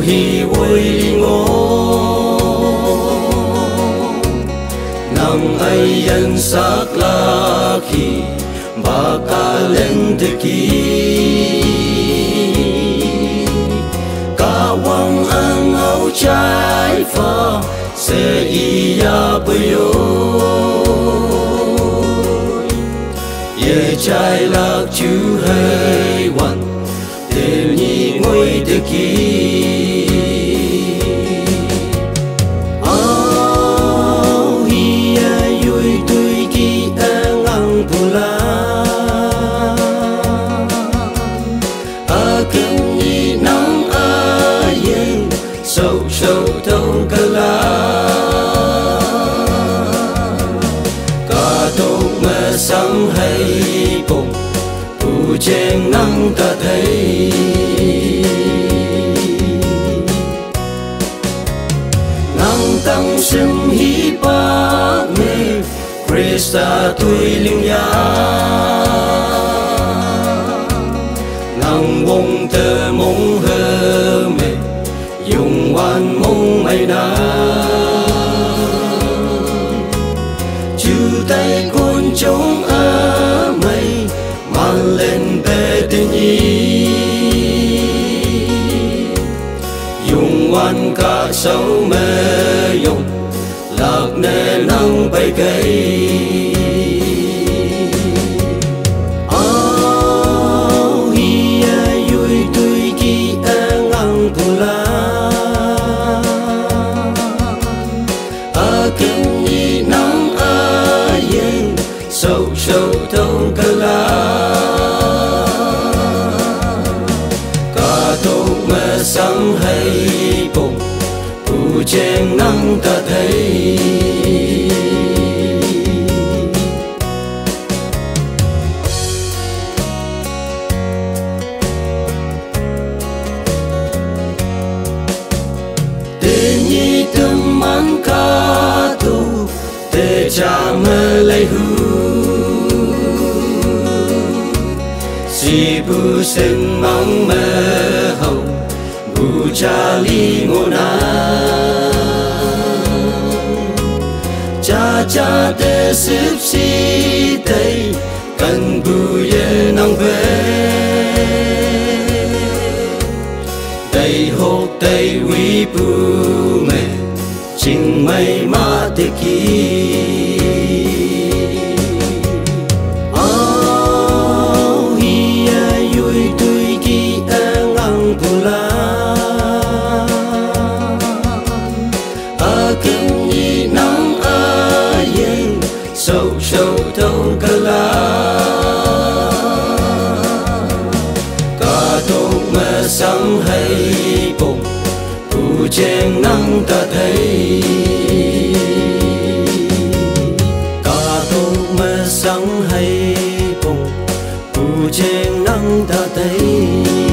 hi vui ngô nang ai yan sak la khi baka lên te ki kawang ang au chai fa se iya buyo ye chai lạc chú hay wan te ni ngôi te ki sâu thâu cả la cả tô mà sáng hay cùng tu chen năng ta thấy năng tăng sinh hi ba mê Krista tuổi linh ya năng bông tơ mong hơ mê dùng hoàn mong mày na chú tay con trống ở mây mang lên bề tình nhi dùng hoàn cả sâu mê dùng lạc nề nắng bay cây sâu sâu thâu cả la cả tô mà sáng hay cùng tu chen năng ta thấy te nhi tâm man ca tu te cha mơ lấy hu si bu sen mang mơ hậu bu cha li ngô na cha cha te sip si tây cần bu ye năng về tây hộp tây vi bu mê chinh mây ma te ki sâu sâu thâu cả la cả tô mà sáng hay cùng tu chen năng ta thấy cả tô mà sáng hay cùng tu chen năng ta thấy